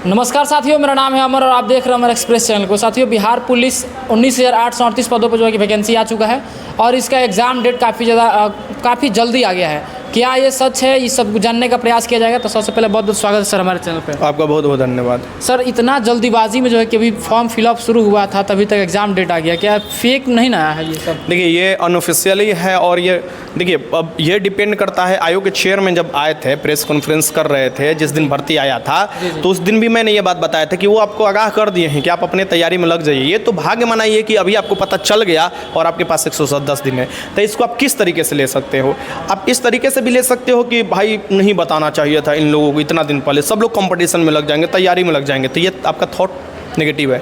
नमस्कार साथियों, मेरा नाम है अमर और आप देख रहे हैं अमर एक्सप्रेस चैनल को। साथियों, बिहार पुलिस 19,838 पदों पर जो है कि वैकेंसी आ चुका है और इसका एग्ज़ाम डेट काफ़ी जल्दी आ गया है। क्या ये सच है, ये सब जानने का प्रयास किया जाएगा। तो सबसे पहले बहुत बहुत स्वागत है सर हमारे चैनल पे। आपका बहुत बहुत धन्यवाद। सर, इतना जल्दीबाजी में जो है कि अभी फॉर्म फिलअप शुरू हुआ था तभी तक एग्ज़ाम डेट आ गया, क्या फेक नहीं ना है ये सब? देखिए, ये अनऑफिशियली है और ये देखिए अब ये डिपेंड करता है। आयोग के चेयरमैन जब आए थे, प्रेस कॉन्फ्रेंस कर रहे थे जिस दिन भर्ती आया था, तो उस दिन भी मैंने ये बात बताया था कि वो आपको आगाह कर दिए हैं कि आप अपने तैयारी में लग जाइए। ये तो भाग्य मनाइए कि अभी आपको पता चल गया और आपके पास 110 दिन है। तो इसको आप किस तरीके से ले सकते हो? आप इस तरीके से भी ले सकते हो कि भाई नहीं बताना चाहिए था इन लोगों को इतना दिन पहले, सब लोग कंपटीशन में लग जाएंगे, तैयारी में लग जाएंगे। तो ये आपका थॉट नेगेटिव है,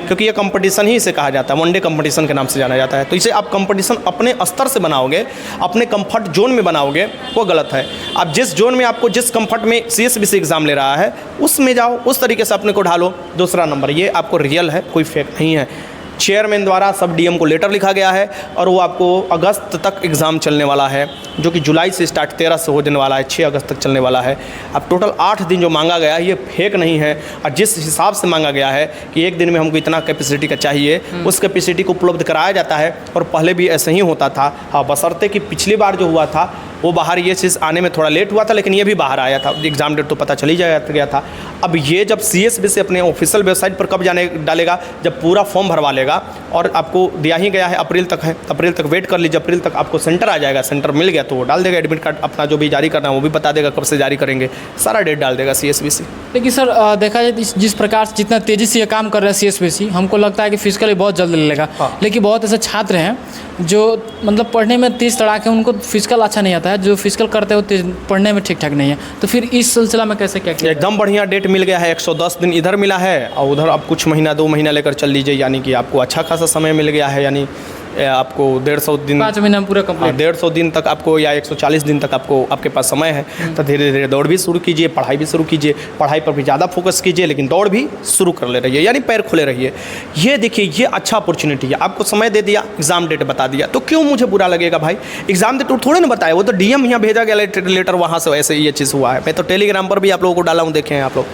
क्योंकि ये कंपटीशन ही इसे कहा जाता है, वनडे कंपटीशन के नाम से जाना जाता है। तो इसे आप कंपटीशन अपने स्तर से बनाओगे, अपने कंफर्ट जोन में बनाओगे, वो गलत है। आप जिस जोन में आपको जिस कंफर्ट में CSBC एग्ज़ाम ले रहा है उसमें जाओ, उस तरीके से अपने को ढालो। दूसरा नंबर, ये आपको रियल है, कोई फेक नहीं है। चेयरमैन द्वारा सब DM को लेटर लिखा गया है और वो आपको अगस्त तक एग्ज़ाम चलने वाला है, जो कि जुलाई से स्टार्ट 13 से हो जाने वाला है, 6 अगस्त तक चलने वाला है। अब टोटल 8 दिन जो मांगा गया है ये फेक नहीं है। और जिस हिसाब से मांगा गया है कि एक दिन में हमको इतना कैपेसिटी का चाहिए, उस कैपेसिटी को उपलब्ध कराया जाता है। और पहले भी ऐसे ही होता था। हाँ, बशर्ते कि पिछली बार जो हुआ था वो बाहर ये चीज़ आने में थोड़ा लेट हुआ था, लेकिन ये भी बाहर आया था। एग्ज़ाम डेट तो पता चल ही गया था। अब ये जब CSBC अपने ऑफिशियल वेबसाइट पर कब डालेगा, जब पूरा फॉर्म भरवा लेगा, और आपको दिया ही गया है अप्रैल तक है, अप्रैल तक वेट कर लीजिए। अप्रैल तक आपको सेंटर आ जाएगा, सेंटर मिल गया तो वो डाल देगा एडमिट कार्ड अपना, जो भी जारी करना है वो भी बता देगा कब से जारी करेंगे, सारा डेट डाल देगा CSBC। लेकिन सर, देखा जाए जिस प्रकार से जितना तेज़ी से ये काम कर रहा है CSBC, हमको लगता है कि फिजिकली बहुत जल्द ले लेगा। लेकिन बहुत ऐसे छात्र हैं जो मतलब पढ़ने में तेज़ तड़ाक है, उनको फिजिकल अच्छा नहीं आता है, जो फिजिकल करते हैं वो पढ़ने में ठीक ठाक नहीं है। तो फिर इस सिलसिला में कैसे क्या किया? एकदम बढ़िया डेट मिल गया है, 110 दिन इधर मिला है और उधर आप कुछ महीना 2 महीना लेकर चल लीजिए, यानी कि आपको अच्छा खासा समय मिल गया है। यानी आपको 150 दिन, 5 महीना में पूरा कंप्लीट, 150 दिन तक आपको या 140 दिन तक आपको आपके पास समय है। तो धीरे धीरे दौड़ भी शुरू कीजिए, पढ़ाई भी शुरू कीजिए, पढ़ाई पर भी ज़्यादा फोकस कीजिए, लेकिन दौड़ भी शुरू कर ले रहिए, यानी पैर खुले रहिए। ये देखिए, ये अच्छा अपॉर्चुनिटी है। आपको समय दे दिया, एग्ज़ाम डेट बता दिया, तो क्यों मुझे बुरा लगेगा भाई? एग्ज़ाम डेट थोड़े ना बताया, वो तो DM यहाँ भेजा गया लेटर, वहाँ से ऐसे ये चीज़ हुआ है। मैं तो टेलीग्राम पर भी आप लोगों को डाला हूँ, देखें आप लोग।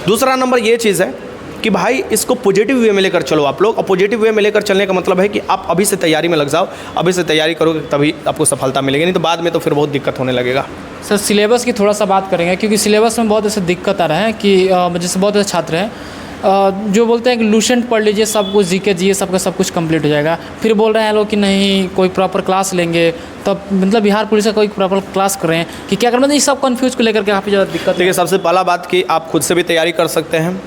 दूसरा नंबर ये चीज़ है कि भाई इसको पॉजिटिव वे में लेकर चलो आप लोग। और पॉजिटिव वे में लेकर चलने का मतलब है कि आप अभी से तैयारी में लग जाओ, अभी से तैयारी करोगे तभी आपको सफलता मिलेगी, नहीं तो बाद में तो फिर बहुत दिक्कत होने लगेगा। सर, सिलेबस की थोड़ा सा बात करेंगे, क्योंकि सिलेबस में बहुत ऐसे दिक्कत आ रहा है कि जैसे बहुत ऐसे छात्र हैं जो बोलते हैं कि लूसेंट पढ़ लीजिए, सब कुछ GK GS सबका सब कुछ कंप्लीट हो जाएगा। फिर बोल रहे हैं लोग कि नहीं, कोई प्रॉपर क्लास लेंगे, तब मतलब बिहार पुलिस का कोई प्रॉपर क्लास कर रहे हैं कि क्या करना। मतलब इस सब कन्फ्यूज को लेकर के काफ़ी ज़्यादा दिक्कत है। देखिए, सबसे पहला बात कि आप खुद से भी तैयारी कर सकते हैं।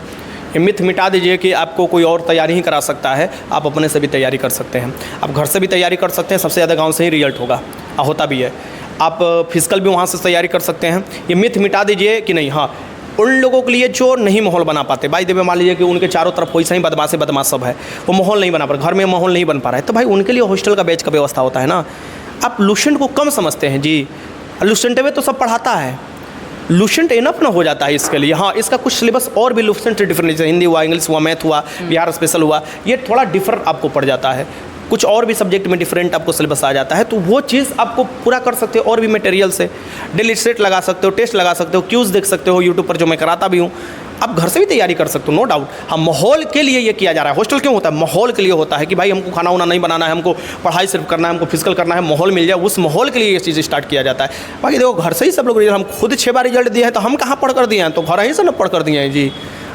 ये मिथ मिटा दीजिए कि आपको कोई और तैयारी ही करा सकता है, आप अपने से भी तैयारी कर सकते हैं, आप घर से भी तैयारी कर सकते हैं। सबसे ज़्यादा गांव से ही रिजल्ट होगा, होता भी है। आप फिजिकल भी वहाँ से तैयारी कर सकते हैं। ये मिथ मिटा दीजिए कि नहीं, हाँ, उन लोगों के लिए जो नहीं माहौल बना पाते, भाई देवे मान लीजिए कि उनके चारों तरफ वैसा ही बदमाश सब है, वो माहौल नहीं बना पा रहे, घर में माहौल नहीं बन पा रहा है, तो भाई उनके लिए हॉस्टल का बैच का व्यवस्था होता है ना। आप लूसेंट को कम समझते हैं जी, लूसेंट में तो सब पढ़ाता है, लूसेंट इनफ ना हो जाता है इसके लिए। हाँ, इसका कुछ सिलेबस और भी लूसेंट डिफरेंट, हिंदी हुआ, इंग्लिश हुआ, मैथ हुआ, बिहार स्पेशल हुआ, ये थोड़ा डिफर आपको पड़ जाता है। कुछ और भी सब्जेक्ट में डिफरेंट आपको सिलेबस आ जाता है, तो वो चीज़ आपको पूरा कर सकते हो और भी मटेरियल से। डेली सेट लगा सकते हो, टेस्ट लगा सकते हो, क्यूज़ देख सकते हो यूट्यूब पर, जो मैं कराता भी हूँ। आप घर से भी तैयारी कर सकते हो, नो डाउट। हाँ, माहौल के लिए ये किया जा रहा है। हॉस्टल क्यों होता है? माहौल के लिए होता है कि भाई हमको खाना वाना नहीं बनाना है, हमको पढ़ाई सिर्फ करना है, हमको फिजिकल करना है, माहौल मिल जाए, उस माहौल के लिए ये चीज़ स्टार्ट किया जाता है। बाकी देखो, घर से ही सब लोग, हम खुद 6 बार रिजल्ट दिया है, तो हम कहाँ पढ़ कर दिए हैं? तो घर ही से ना पढ़ कर दिए हैं जी।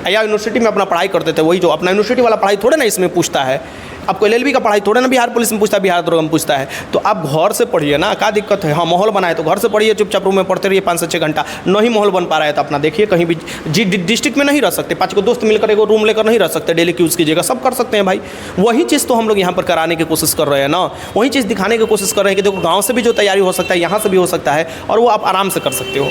या यूनिवर्सिटी में अपना पढ़ाई करते थे, वही जो अपना यूनिवर्सिटी वाला पढ़ाई थोड़े ना इसमें पूछता है। आपको LLB का पढ़ाई थोड़े ना बिहार पुलिस में पूछता है, बिहार दरोगा में पूछता है। तो आप घर से पढ़िए ना, क्या दिक्कत है? हाँ, माहौल बनाए तो घर से पढ़िए, चुपचाप रूम में पढ़ते रहिए 5 से 6 घंटा। नहीं माहौल बन पा रहा है तो अपना देखिए, कहीं भी डिस्ट्रिक्ट में नहीं रह सकते, 5 को दोस्त मिलकर एक रूम लेकर नहीं रह सकते, डेली क्यूज़ कीजिएगा, सब कर सकते हैं भाई। वही चीज़ तो हम लोग यहाँ पर कराने की कोशिश कर रहे हैं ना, वही चीज़ दिखाने की कोशिश कर रहे हैं कि देखो, गाँव से भी जो तैयारी हो सकता है, यहाँ से भी हो सकता है, और वो आप आराम से कर सकते हो।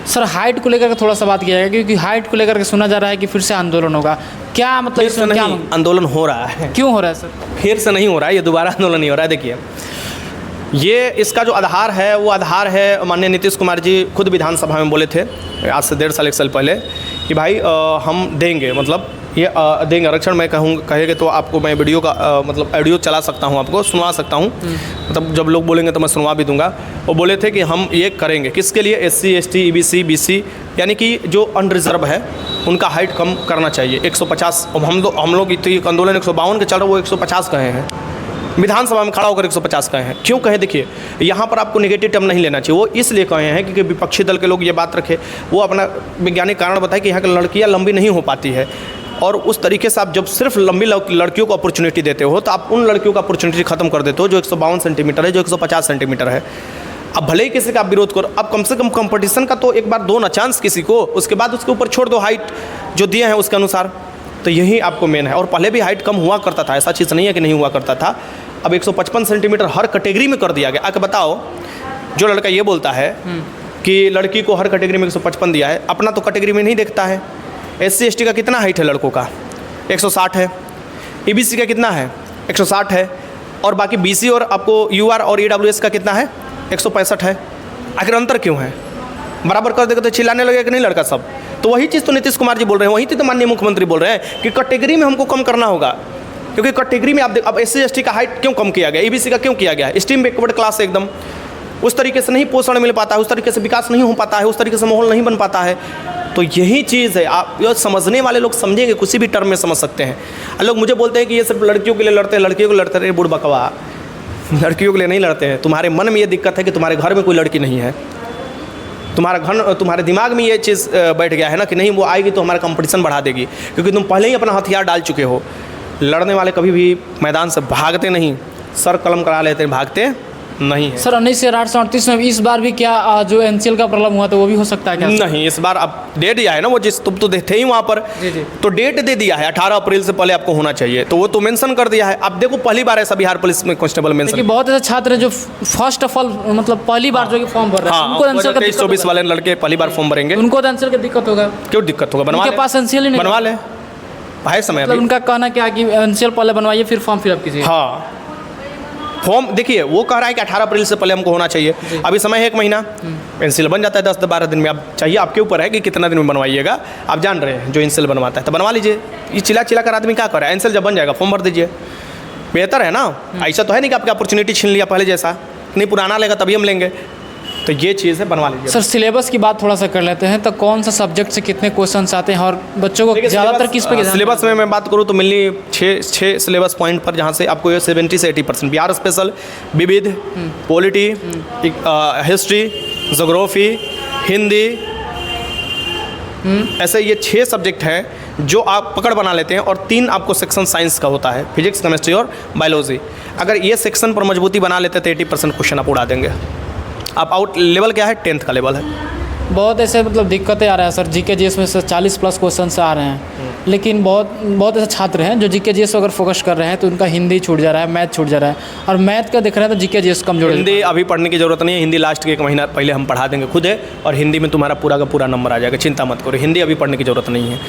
सर, हाइट को लेकर के थोड़ा सा बात किया जाएगा, क्योंकि हाइट को लेकर के सुना जा रहा है कि फिर से आंदोलन होगा। क्या मतलब इसमें क्या आंदोलन हो रहा है? क्यों हो रहा है सर? फिर से नहीं हो रहा है, ये दोबारा आंदोलन नहीं हो रहा है। देखिए, ये इसका जो आधार है वो आधार है, माननीय नीतीश कुमार जी खुद विधानसभा में बोले थे आज से 1.5 साल 1 साल पहले कि भाई हम देंगे, मतलब ये देंगे आरक्षण। मैं कहेंगे तो आपको मैं वीडियो का मतलब ऑडियो चला सकता हूँ, आपको सुनवा सकता हूँ, मतलब जब लोग बोलेंगे तो मैं सुनवा भी दूंगा। वो बोले थे कि हम ये करेंगे, किसके लिए? SC ST EBC BC, यानी कि जो अनरिजर्व है उनका हाइट कम करना चाहिए 150। अब हम लोग तो एक आंदोलन 152 के चल रहा है, वो 150 कहे हैं, विधानसभा में खड़ा होकर 150 कहे हैं। क्यों कहे? देखिए यहाँ पर आपको नेगेटिव टर्म नहीं लेना चाहिए। वो इसलिए कहे हैं क्योंकि विपक्षी दल के लोग ये बात रखे, वो अपना वैज्ञानिक कारण बताए कि यहाँ की लड़कियाँ लंबी नहीं हो पाती है, और उस तरीके से आप जब सिर्फ लंबी लड़कियों को अपॉर्चुनिटी देते हो तो आप उन लड़कियों का अपॉर्चुनिटी खत्म कर देते हो जो 152 सेंटीमीटर है, जो 150 सेंटीमीटर है। अब भले ही किसी का आप विरोध करो, अब कम से कम कंपटीशन का तो एक बार दो ना चांस किसी को, उसके बाद उसके ऊपर छोड़ दो हाइट जो दिए हैं उसके अनुसार। तो यही आपको मेन है। और पहले भी हाइट कम हुआ करता था, ऐसा चीज़ नहीं है कि नहीं हुआ करता था। अब 155 सेंटीमीटर हर कैटेगरी में कर दिया गया। आके बताओ, जो लड़का ये बोलता है कि लड़की को हर कैटेगरी में 155 दिया है, अपना तो कैटेगरी में नहीं देखता है। SC ST का कितना हाइट है लड़कों का? 160 है। EBC का कितना है? 160 है। और बाकी BC और आपको UR और EWS का कितना है? 165 है। आखिर अंतर क्यों है? बराबर कर देगा तो चिल्लाने लगेगा कि नहीं लड़का सब। तो वही चीज़ तो नीतीश कुमार जी बोल रहे हैं, वही तो माननीय मुख्यमंत्री बोल रहे हैं कि कैटेगरी में हमको कम करना होगा। क्योंकि कैटेगरी में आप अब SC ST का हाइट क्यों कम किया गया, EBC का क्यों किया गया? स्ट्रीम बैकवर्ड क्लास एकदम, उस तरीके से नहीं पोषण मिल पाता है, उस तरीके से विकास नहीं हो पाता है, उस तरीके से माहौल नहीं बन पाता है। तो यही चीज़ है। आप ये समझने वाले लोग समझेंगे, किसी भी टर्म में समझ सकते हैं। लोग मुझे बोलते हैं कि ये सिर्फ लड़कियों के लिए लड़ते हैं, लड़कियों को लड़ते रहे। बुढ़ बकवा, लड़कियों के लिए नहीं लड़ते हैं। तुम्हारे मन में ये दिक्कत है कि तुम्हारे घर में कोई लड़की नहीं है, तुम्हारे दिमाग में ये चीज़ बैठ गया है ना कि नहीं वो आएगी तो हमारा कंपटीशन बढ़ा देगी, क्योंकि तुम पहले ही अपना हथियार डाल चुके हो। लड़ने वाले कभी भी मैदान से भागते नहीं, सर कलम करा लेते हैं, भागते नहीं है। सर 1938 में इस बार भी क्या जो NCL का प्रॉब्लम हुआ तो वो भी हो सकता है क्या? नहीं, इस बार अब डेट दिया है ना, वो जिस तुम तो थे ही वहाँ पर, जी। तो डेट दे दिया है 18 अप्रैल से पहले आपको होना चाहिए, तो वो तो मेंशन कर दिया है। अब देखो पहली बार ऐसा बिहार पुलिस में कांस्टेबल मेंशन। देखिए बहुत ऐसे छात्र हैं जो फर्स्ट ऑफ ऑल मतलब पहली बार जो फॉर्म भर रहे हैं, उनको NCL का 23-24 वाले लड़के पहली बार फॉर्म भरेंगे, उनको NCL का दिक्कत होगा। क्यों दिक्कत होगा? बनवा उनके पास NCL ही नहीं, बनवा ले भाई, समय मतलब उनका कहना क्या कि NCL पहले बनवाइए फिर फॉर्म फिलअप कीजिए। हाँ, फॉर्म देखिए वो कह रहा है कि 18 अप्रैल से पहले हमको होना चाहिए। अभी समय है 1 महीना, NCL बन जाता है 10 से 12 दिन में। अब चाहिए आपके ऊपर है कि कितना दिन में बनवाइएगा। आप जान रहे हैं जो NCL बनवाता है तो बनवा लीजिए। ये चिल्ला कर आदमी क्या कर रहा है? NCL जब बन जाएगा फॉर्म भर दीजिए, बेहतर है ना। ऐसा तो है नहीं कि आपकी अपॉर्चुनिटी छीन लिया पहले जैसा, नहीं पुराना लेगा तभी हम लेंगे। तो ये चीज़ है, बनवा लीजिए। सर सिलेबस की बात थोड़ा सा कर लेते हैं, तो कौन सा सब्जेक्ट से कितने क्वेश्चंस आते हैं और बच्चों को ज़्यादातर किस पे? सिलेबस में मैं बात करूँ तो मेनली 6 सिलेबस पॉइंट पर, जहाँ से आपको ये 70 से 80% बिहार स्पेशल, विविध, पॉलिटी, हिस्ट्री, ज्योग्राफी, हिंदी, ऐसे ये 6 सब्जेक्ट हैं जो आप पकड़ बना लेते हैं। और 3 आपको सेक्शन साइंस का होता है, फिजिक्स, केमिस्ट्री और बायोलॉजी। अगर ये सेक्शन पर मजबूती बना लेते हैं तो 80% क्वेश्चन आप उड़ा देंगे। आप आउट लेवल क्या है? 10th का लेवल है। बहुत ऐसे मतलब दिक्कतें आ रहा है सर, GK GS में से 40+ क्वेश्चन आ रहे हैं, लेकिन बहुत ऐसे छात्र हैं जो GK GS अगर फोकस कर रहे हैं तो उनका हिंदी छूट जा रहा है, मैथ छूट जा रहा है। और मैथ का देख रहे हैं तो GK GS कमजोर है। हिंदी अभी पढ़ने की ज़रूरत नहीं है, हिंदी लास्ट के 1 महीना पहले हम पढ़ा देंगे खुद है, और हिंदी में तुम्हारा पूरा का पूरा नंबर आ जाएगा, चिंता मत करो। हिंदी अभी पढ़ने की ज़रूरत नहीं है।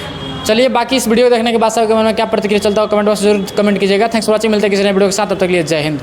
चलिए, बाकी इस वीडियो देखने के बाद सबके मन में क्या प्रतिक्रिया चलता है कमेंट बॉक्स जरूर कमेंट कीजिएगा। Thanks for watching. मिलते हैं किसी नए वीडियो के साथ, तब तक के लिए जय हिंद।